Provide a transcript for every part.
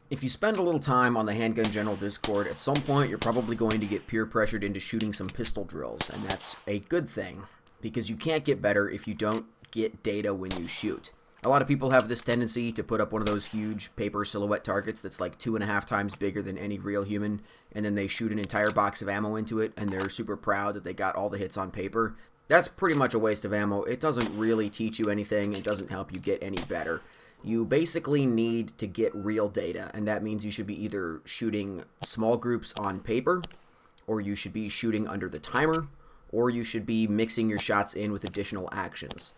If you spend a little time on the Handgun General Discord, at some point you're probably going to get peer pressured into shooting some pistol drills, and that's a good thing, because you can't get better if you don't get data when you shoot. A lot of people have this tendency to put up one of those huge paper silhouette targets that's like 2.5 times bigger than any real human, and then they shoot an entire box of ammo into it, and they're super proud that they got all the hits on paper. That's pretty much a waste of ammo. It doesn't really teach you anything. It doesn't help you get any better. You basically need to get real data, and that means you should be either shooting small groups on paper, or you should be shooting under the timer, or you should be mixing your shots in with additional actions.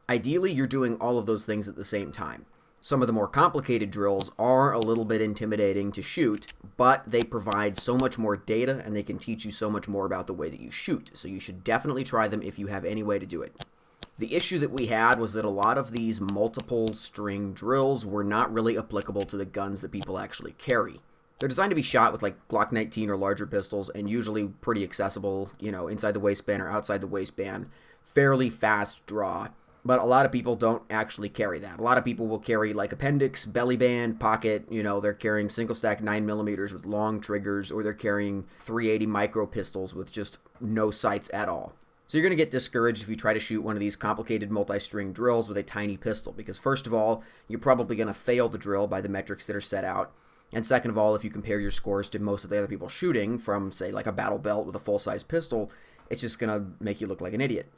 Ideally, you're doing all of those things at the same time. Some of the more complicated drills are a little bit intimidating to shoot, but they provide so much more data, and they can teach you so much more about the way that you shoot, so you should definitely try them if you have any way to do it. The issue that we had was that a lot of these multiple string drills were not really applicable to the guns that people actually carry. They're designed to be shot with like Glock 19 or larger pistols, and usually pretty accessible, you know, inside the waistband or outside the waistband, fairly fast draw. But a lot of people don't actually carry that. A lot of people will carry like appendix, belly band, pocket, you know, they're carrying single stack 9mm with long triggers, or they're carrying 380 micro pistols with just no sights at all. So you're going to get discouraged if you try to shoot one of these complicated multi-string drills with a tiny pistol, because first of all, you're probably going to fail the drill by the metrics that are set out. And second of all, if you compare your scores to most of the other people shooting from, say, like a battle belt with a full-size pistol, it's just going to make you look like an idiot.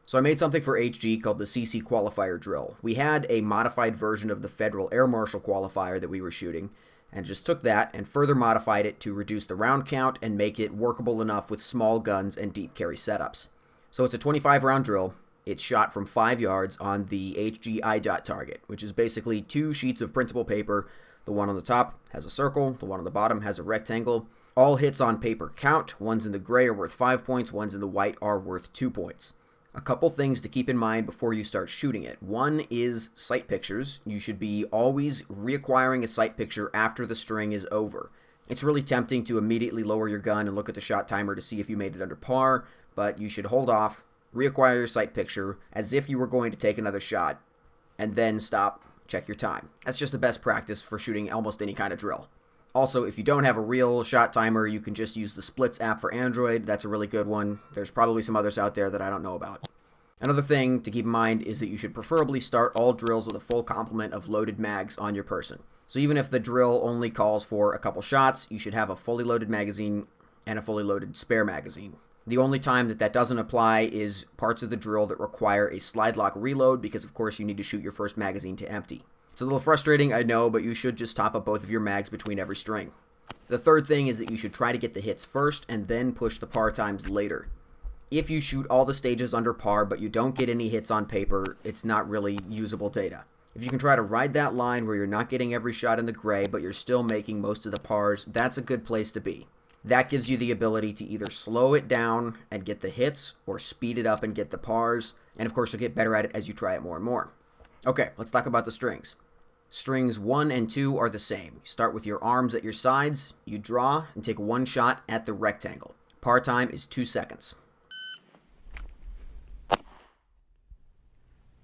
So I made something for HG called the CC Qualifier Drill. We had a modified version of the Federal Air Marshal Qualifier that we were shooting, and just took that and further modified it to reduce the round count and make it workable enough with small guns and deep carry setups. So it's a 25-round drill. It's shot from 5 yards on the HG I-dot target, which is basically 2 sheets of printable paper. The one on the top has a circle, the one on the bottom has a rectangle. All hits on paper count. Ones in the gray are worth 5 points, ones in the white are worth 2 points. A couple things to keep in mind before you start shooting it. One is sight pictures. You should be always reacquiring a sight picture after the string is over. It's really tempting to immediately lower your gun and look at the shot timer to see if you made it under par, but you should hold off, reacquire your sight picture as if you were going to take another shot, and then stop, check your time. That's just the best practice for shooting almost any kind of drill. Also, if you don't have a real shot timer, you can just use the Splits app for Android. That's a really good one. There's probably some others out there that I don't know about. Another thing to keep in mind is that you should preferably start all drills with a full complement of loaded mags on your person. So even if the drill only calls for a couple shots, you should have a fully loaded magazine and a fully loaded spare magazine. The only time that doesn't apply is parts of the drill that require a slide lock reload, because of course you need to shoot your first magazine to empty. It's a little frustrating, I know, but you should just top up both of your mags between every string. The third thing is that you should try to get the hits first and then push the par times later. If you shoot all the stages under par but you don't get any hits on paper, it's not really usable data. If you can try to ride that line where you're not getting every shot in the gray but you're still making most of the pars, that's a good place to be. That gives you the ability to either slow it down and get the hits, or speed it up and get the pars, and of course you'll get better at it as you try it more and more. Okay, let's talk about the strings. Strings 1 and 2 are the same. You start with your arms at your sides, you draw, and take one shot at the rectangle. Par time is 2 seconds.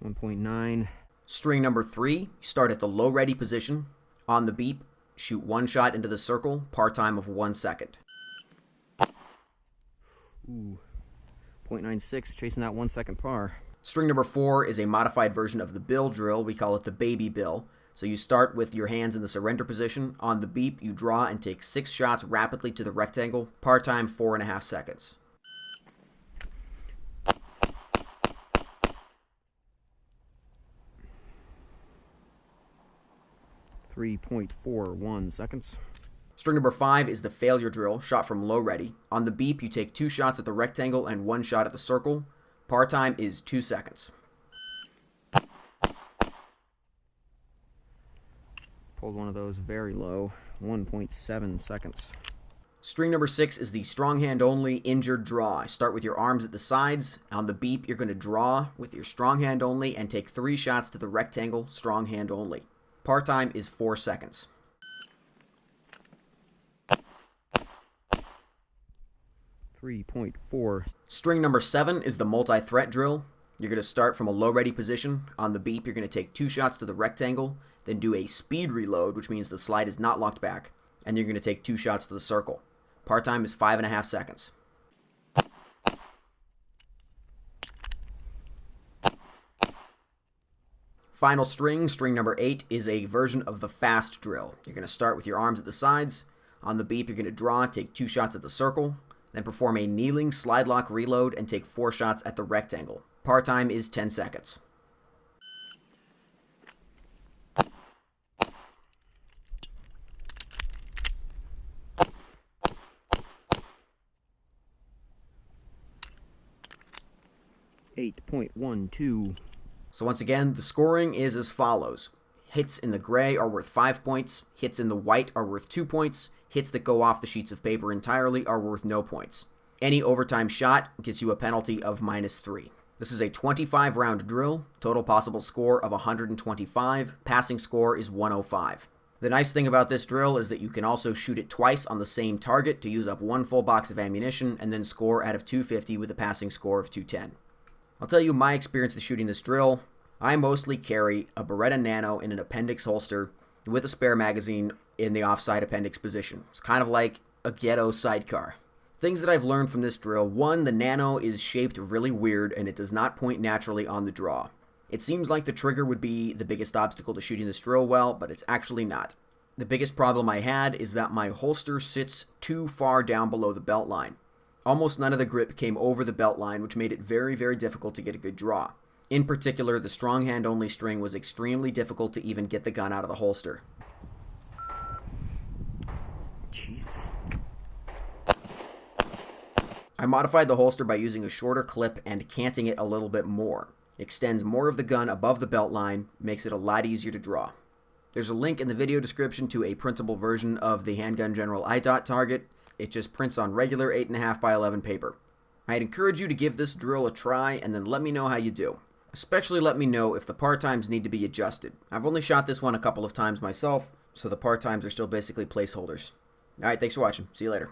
1.9. String number 3, you start at the low ready position. On the beep, shoot one shot into the circle, par time of 1 second. Ooh, 0.96, chasing that 1 second par. String number 4 is a modified version of the bill drill. We call it the BabyBill. So you start with your hands in the surrender position. On the beep, you draw and take 6 shots rapidly to the rectangle. Par time 4.5 seconds. .41 seconds. String number 5 is the failure drill, shot from low ready. On the beep, you take 2 shots at the rectangle and 1 shot at the circle. Par time is 2 seconds. Pulled one of those very low, 1.7 seconds. String number 6 is the strong hand only injured draw. Start with your arms at the sides. On the beep, you're going to draw with your strong hand only and take 3 shots to the rectangle, strong hand only. Par time is 4 seconds. .4. String number 7 is the multi-threat drill. You're going to start from a low ready position. On the beep, you're going to take 2 shots to the rectangle then do a speed reload, which means the slide is not locked back, and you're going to take 2 shots to the circle. Par time is 5.5 seconds. Final string, string number 8, is a version of the fast drill. You're going to start with your arms at the sides. On the beep, you're going to draw, take 2 shots at the circle, then perform a kneeling slide lock reload and take 4 shots at the rectangle. Par time is 10 seconds. So once again, the scoring is as follows. Hits in the gray are worth 5 points, hits in the white are worth 2 points, hits that go off the sheets of paper entirely are worth no points. Any overtime shot gets you a penalty of -3. This is a 25-round drill, total possible score of 125, passing score is 105. The nice thing about this drill is that you can also shoot it twice on the same target to use up 1 full box of ammunition and then score out of 250 with a passing score of 210. I'll tell you my experience with shooting this drill. I mostly carry a Beretta Nano in an appendix holster with a spare magazine in the offside appendix position. It's kind of like a ghetto sidecar. Things that I've learned from this drill: 1, the Nano is shaped really weird and it does not point naturally on the draw. It seems like the trigger would be the biggest obstacle to shooting this drill well, but it's actually not. The biggest problem I had is that my holster sits too far down below the belt line. Almost none of the grip came over the belt line, which made it very, very difficult to get a good draw. In particular, the strong hand only string was extremely difficult to even get the gun out of the holster. Jesus. I modified the holster by using a shorter clip and canting it a little bit more. Extends more of the gun above the belt line, makes it a lot easier to draw. There's a link in the video description to a printable version of the Handgun General iDot target. It just prints on regular 8.5 by 11 paper. I'd encourage you to give this drill a try and then let me know how you do. Especially let me know if the par times need to be adjusted. I've only shot this one a couple of times myself, so the par times are still basically placeholders. Alright, thanks for watching. See you later.